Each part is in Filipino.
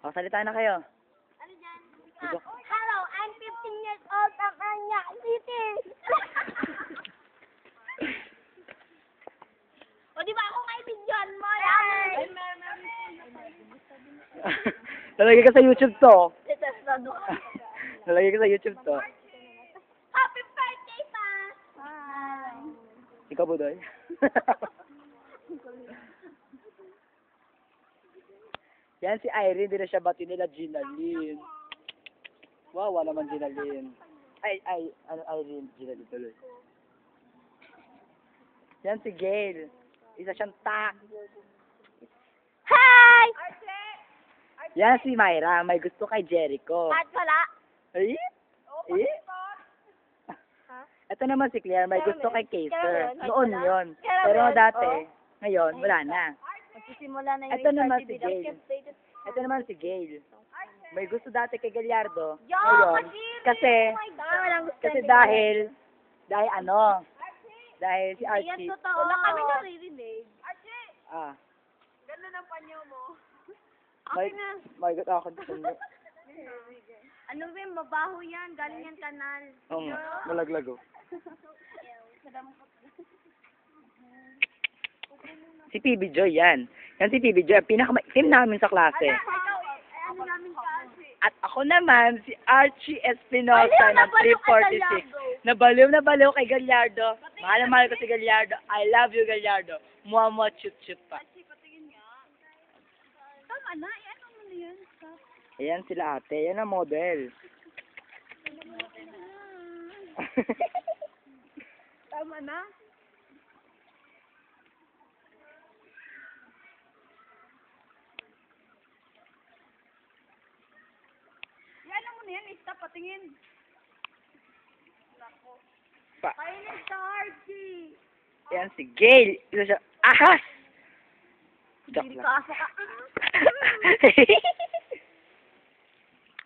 O, salita na kayo. Ano dyan? Ito. Hello, I'm 15 years old from Anya City. O, di ba ako kaibigan mo? Ay, Nalagay ka sa YouTube to. ito, ano? Nalagay ka sa YouTube to. Happy birthday, pa! Hi. Ikaw, Budoy. Yan si Irene, di na siya bati nila Gina Lynn. Wawa naman Gina Lynn. Ano Irene, Gina Lynn tuloy. Yan si Gail. Isa siyang tak. Hi! Yan si Myra, may gusto kay Jericho. At wala. Ay? Eh? Ito naman si Claire, may gusto kay Kaiser. Noon yon. Pero dati, ngayon, wala na. Magsisimula na Ito naman si Gail. Ito naman si Gail. May gusto dati kay Gallardo. Yo, Ngayon, kasi, Oh my God, walang gusto kasi ni dahil ano, dahil si Ayan, Archie, totoo. Wala kami naririnig. ah, Ganda ng panyo mo. may gusto ako dito. Ano ba, mabaho yan. Galing yan kanal. Oo nga, malaglago. Si PB Joy yan. Yan si PB Joy, pinakamaitim namin sa klase. Ano namin kasi? At ako naman, si Archie Espinosa ng 346. Nabaliw na baliw kay Gallardo. Mahal na mahal ko si Gallardo. I love you, Gallardo. Muamua chut-chut pa. Tama na, ano mo na yan? Ayan sila ate. Yan ang model. Tama na? Yan mo na yan, stop patingin. Pa. Kainis sa Archie. Ayan si Gail. Isa siya. Ahas! Joke Hindi lang. ka asa ka.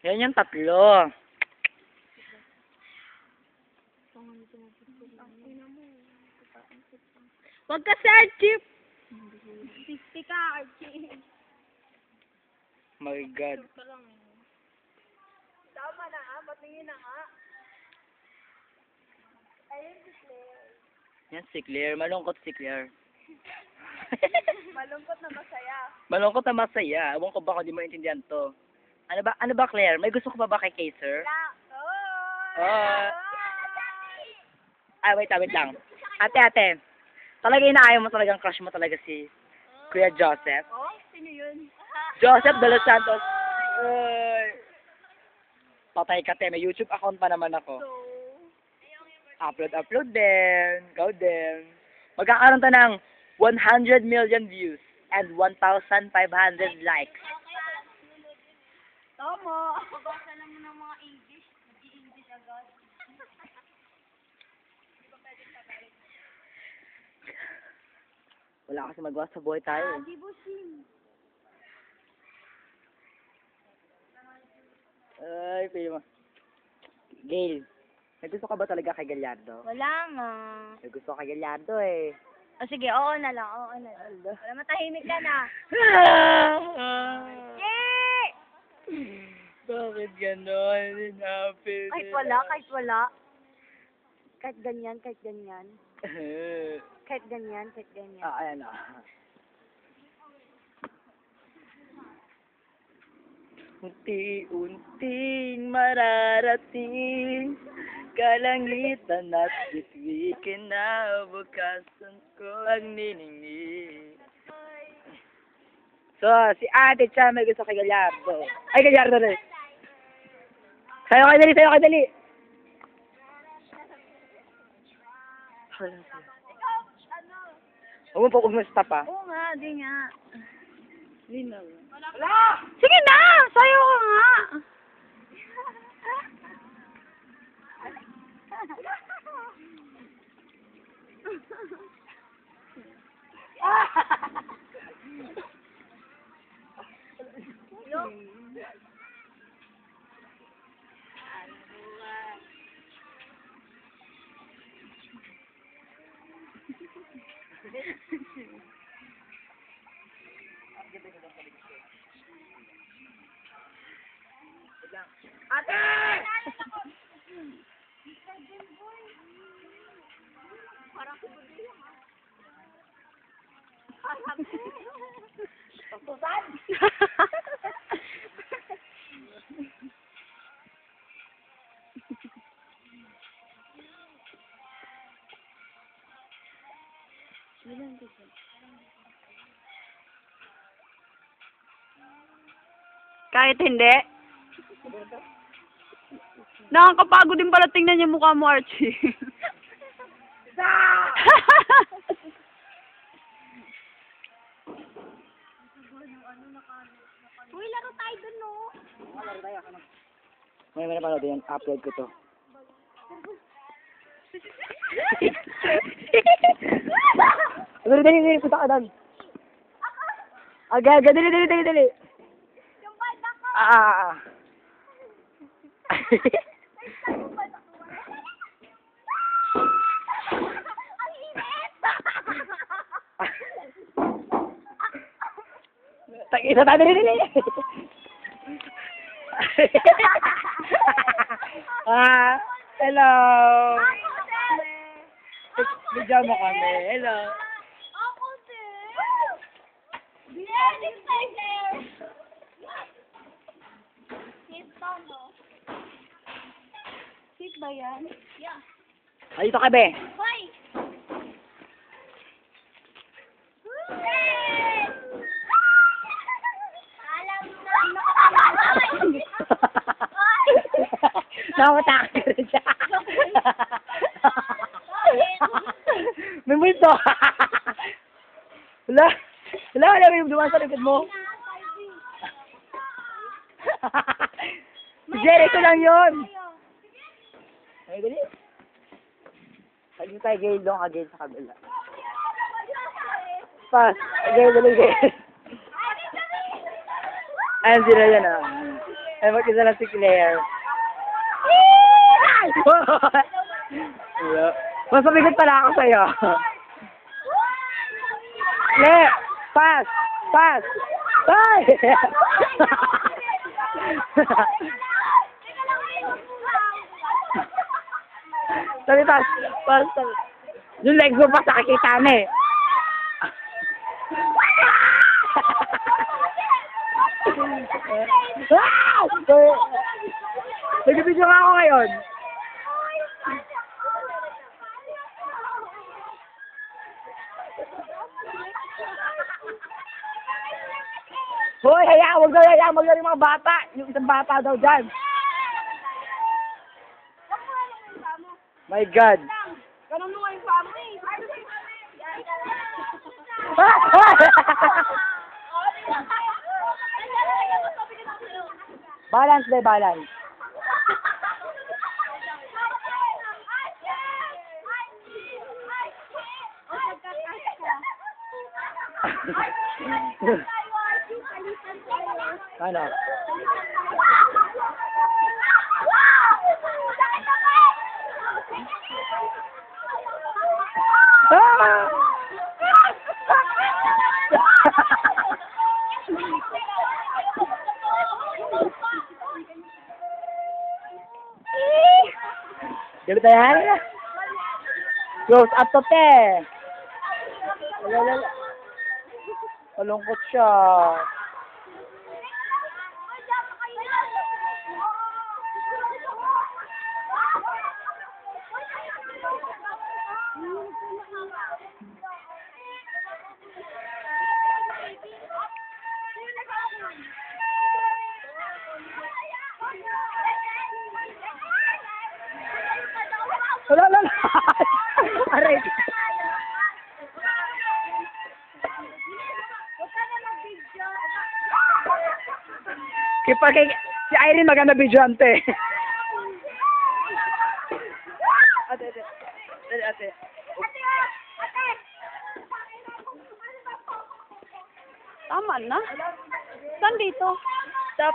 Yan yung tatlo. Wag ka si Archie. 50 ka, Archie. My God. Tama na ha, patingin na ha. Ayun si Claire. Yan si Claire. Malungkot si Claire. Malungkot na masaya. Malungkot na masaya. Ewan ko ba kung di mo intindihan to. Ano ba Claire? May gusto ko ba kay Kaiser? Oh! Wait lang. Ate. Talaga inaayaw mo talagang crush mo talaga si Kuya Joseph. Oh, sino yun? Joseph de los Santos. Patay ka te. May YouTube account pa naman ako. Upload din. Go din. Magkakaroon to ng 100 million views and 1,500 likes. Tomo! Babasa lang mo ng mga English. Nag-i-English agad. Wala kasi magawa sa buhay tayo. Di busin. Ay, pili mo. Gail, may gusto ka ba talaga kay Gallardo? Wala nga. May gusto ka kay Gallardo eh. O sige, oo na lang. Wala, matahimik ka na. Yay! Bakit gano'n? Happy. Kahit wala. Kahit ganyan. Kahit ganyan. Ayan na. Unti-unting mararating kalangitan at bitwikin na bukasan ko ang niningning. So, si Ate Cha may gusto kay Gallardo. Ay, Gallardo rin. Sayo kayo dali. Huwag mo po stop ah. Oo nga, di nga. Hindi na. Sige na! Sayo ka nga! lang. Ate! Parang kubuti lang, ha? Pagtusan! Kahit hindi. Nakakapagod din pala tingnan yung mukha mo, Archie. Uy, laro tayo dun, no? May napanood yan. Upload ko to. Dali, dali, dali. Punta ka doon. Agad, agad. Dali, dali, dali, dali. Yung banda ko! Ah. Ang init! Takita tayo, dali, dali. Hello. Bigyan mo kami. Hello. Ako din! Beauty pleasure! Sit down, no? Sit ba yan? Yeah. Ay, dito ka, be. Hoy! Alam na! Nakamatakot ka rin siya. May multo. Wala. Wala, wala. May dumaan sa likod mo. Si Jericho lang yun. Ay, dali. Lagi tayo gay doon, kagay sa kabila. Pas. Gay, dali, gay. Ayan sila yan, ah. Ay, mag-isa lang si Claire. Wala. Mas mabigat pala ako sa'yo. Le! Pass! Pass! Ay! Sabi, pass! Pass! Yung legs mo pa sa kakita na eh. Wow! Nag-video nga ako ngayon. Hoy, hayaan, huwag daw hayaan maglaro yung mga bata. Yung isang bata daw dyan. My God. Ganun mo nga yung family. Balance, day, balance. Ano? Ah! Galit na yan? Close up to te. Malungkot siya. Wala, wala. Aray. Si Irene maganda bidyante. Ate, ate. Ate, ate. Tama na. Saan dito? Stop.